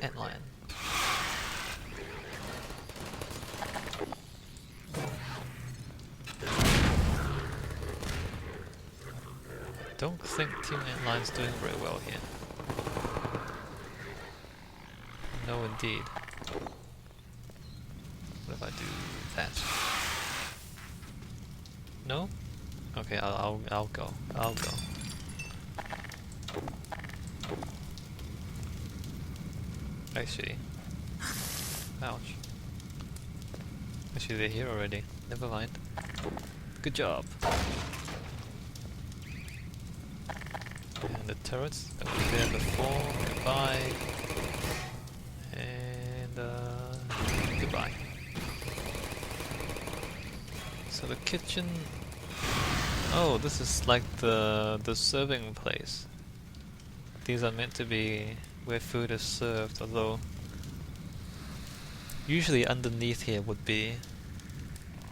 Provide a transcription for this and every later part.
antlion. Don't think Team Antlion's doing very well here. No, indeed. What if I do that? No? Okay, I'll go. I'll go. Actually, ouch. Actually, they're here already. Never mind. Good job. And the turrets that were there before. Goodbye. And goodbye. So the kitchen. Oh, this is like the serving place. These are meant to be where food is served, although usually underneath here would be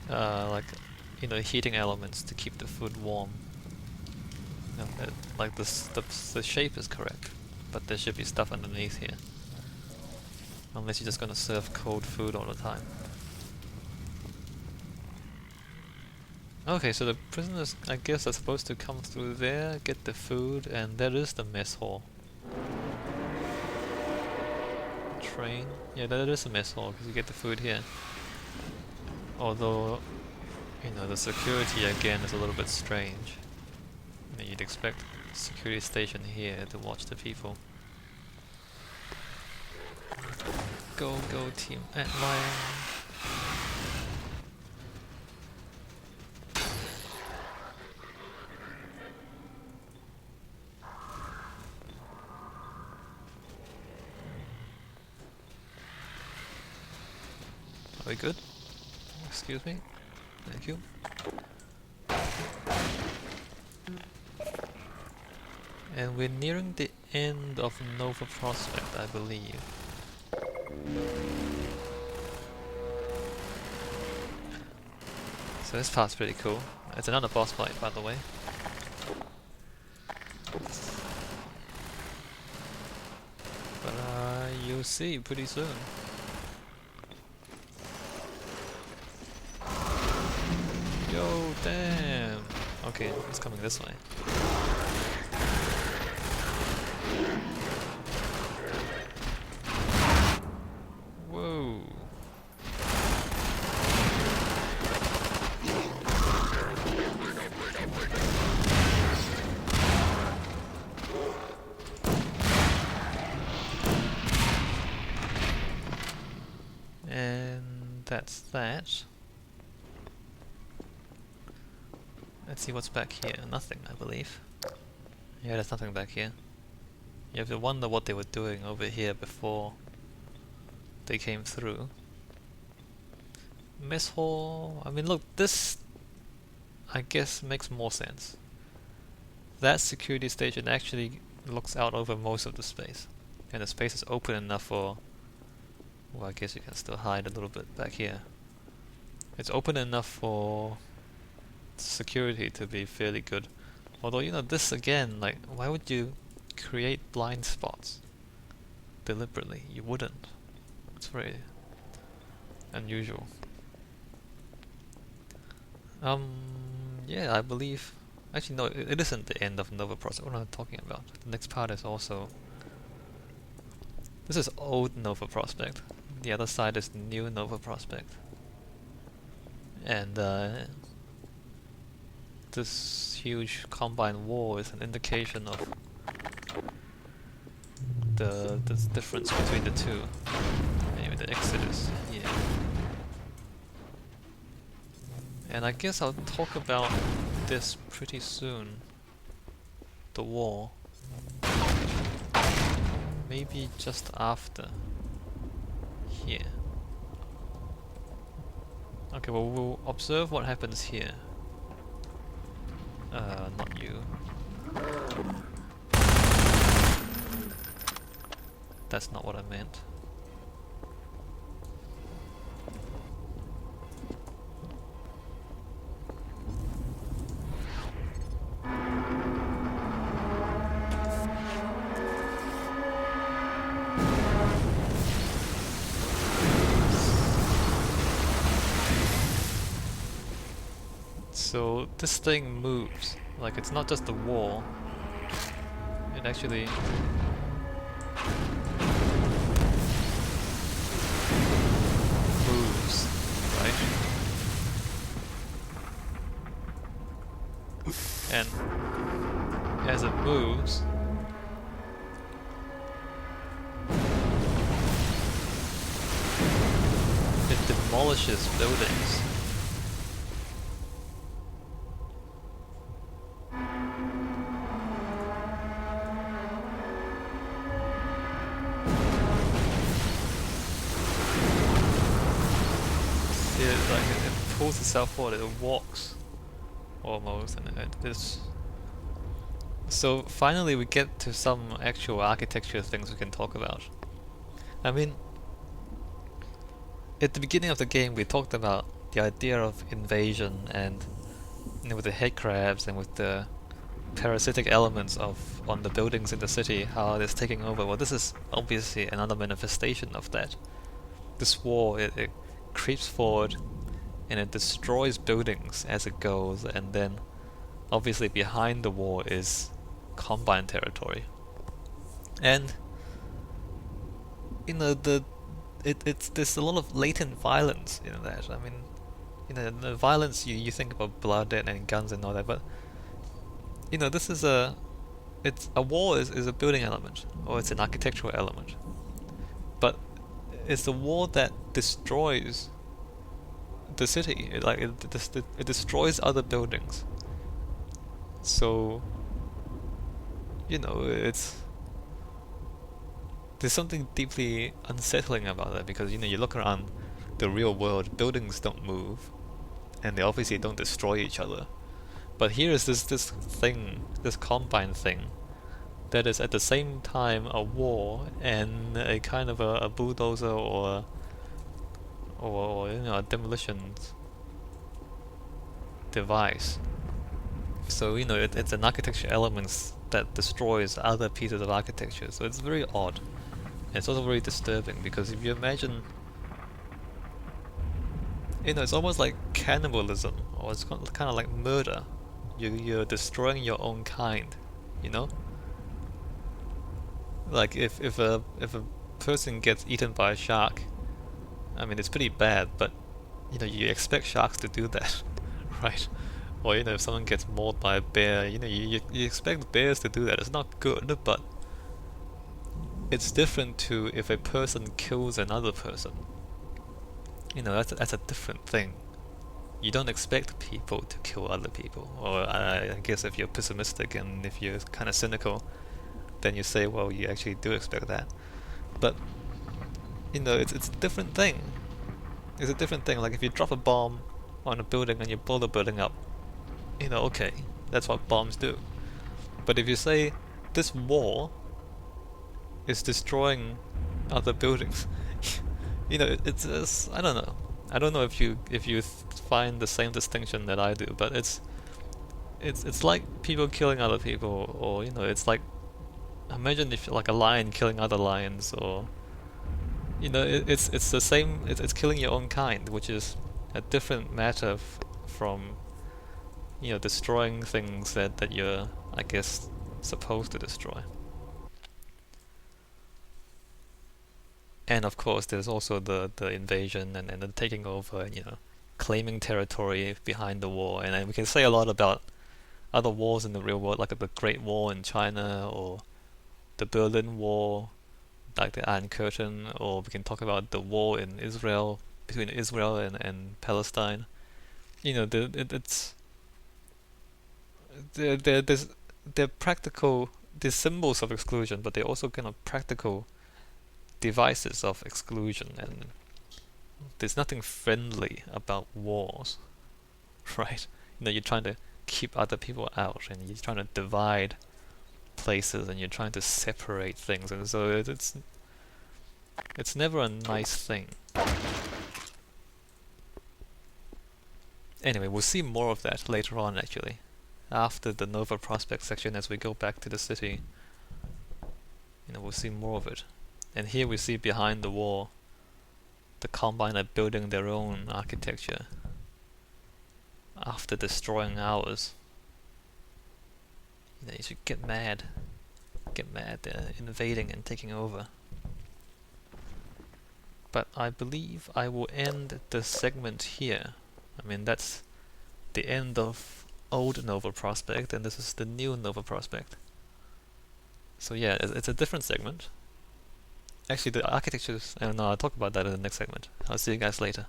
like, you know, heating elements to keep the food warm. You know, like the shape is correct, but there should be stuff underneath here. Unless you're just gonna serve cold food all the time. Okay, so the prisoners, I guess, are supposed to come through there, get the food, and that is the mess hall. Train? Yeah, that is a mess hall, because you get the food here. Although, you know, the security again is a little bit strange. You know, you'd expect a security station here to watch the people. Go, go, Team Antlion! Are we good? Excuse me? Thank you. And we're nearing the end of Nova Prospekt, I believe. So this part's pretty cool. It's another boss fight, by the way. But you'll see pretty soon. Yo, damn! Okay, it's coming this way. Whoa! And that's that. Let's see what's back here. Nothing, I believe. Yeah, there's nothing back here. You have to wonder what they were doing over here before they came through. Mess hall. I mean, look, this I guess makes more sense. That security station actually looks out over most of the space, and the space is open enough for. Well, I guess you can still hide a little bit back here. It's open enough for security to be fairly good. Although, you know, this again, like, why would you create blind spots deliberately? You wouldn't. It's very unusual. Yeah, I believe. Actually, no, it isn't the end of Nova Prospekt. What am I talking about? The next part is also. This is old Nova Prospekt. The other side is new Nova Prospekt. And this huge combined wall is an indication of the difference between the two. Anyway, the exit is here. And I guess I'll talk about this pretty soon. The wall. Maybe just after here. Okay, well, we'll observe what happens here. Not you. That's not what I meant. So this thing moves. Like, it's not just the wall. It actually moves, right? And as it moves, it demolishes buildings. See, it pulls itself forward, it walks almost, and it is. So finally we get to some actual architecture things we can talk about. I mean, at the beginning of the game we talked about the idea of invasion and, you know, with the head crabs and with the parasitic elements of on the buildings in the city, how it's taking over. Well, this is obviously another manifestation of that. This war, it creeps forward and it destroys buildings as it goes, and then obviously behind the wall is Combine territory. And you know, it's there's a lot of latent violence in that. I mean, you know, the violence, you think about blood and guns and all that, but you know, this is it's a wall is a building element, or it's an architectural element, but it's the wall that destroys the city. It destroys other buildings. So you know, there's something deeply unsettling about that, because you know, you look around the real world, buildings don't move, and they obviously don't destroy each other. But here is this thing, this Combine thing, that is at the same time a war and a kind of a bulldozer or you know, a demolition device. So you know, it's an architecture element that destroys other pieces of architecture. So it's very odd. And it's also very disturbing, because if you imagine, you know, it's almost like cannibalism, or it's kind of like murder. You're destroying your own kind, you know. Like if a person gets eaten by a shark, I mean, it's pretty bad, but you know, you expect sharks to do that, right? Or you know, if someone gets mauled by a bear, you know, you expect bears to do that. It's not good, but it's different to if a person kills another person. You know, that's a different thing. You don't expect people to kill other people. Or I guess if you're pessimistic and if you're kind of cynical, then you say, well, you actually do expect that. But you know, it's a different thing. It's a different thing. Like if you drop a bomb on a building and you blow the building up, you know, okay, that's what bombs do. But if you say this wall is destroying other buildings, you know, it's I don't know. I don't know if you find the same distinction that I do, but it's like people killing other people, or you know, it's like, imagine if like a lion killing other lions, or you know, it's the same. It's killing your own kind, which is a different matter from, you know, destroying things that you're, I guess, supposed to destroy. And of course, there's also the invasion and the taking over, you know, claiming territory behind the wall. And then we can say a lot about other wars in the real world, like the Great Wall in China, or the Berlin Wall, like the Iron Curtain, or we can talk about the war in Israel, between Israel and Palestine. You know, it's they're practical, they're symbols of exclusion, but they're also kind of practical devices of exclusion, and there's nothing friendly about wars, right? You know, you're trying to keep other people out, and you're trying to divide places, and you're trying to separate things, and so it's never a nice thing. Anyway, we'll see more of that later on, actually, after the Nova Prospekt section. As we go back to the city, you know, we'll see more of it. And here we see behind the wall, the Combine are building their own architecture. after destroying ours. You should get mad. Get mad, invading and taking over. But I believe I will end the segment here. I mean, that's the end of old Nova Prospekt, and this is the new Nova Prospekt. So yeah, it's a different segment. Actually, the architectures, I don't know, I'll talk about that in the next segment. I'll see you guys later.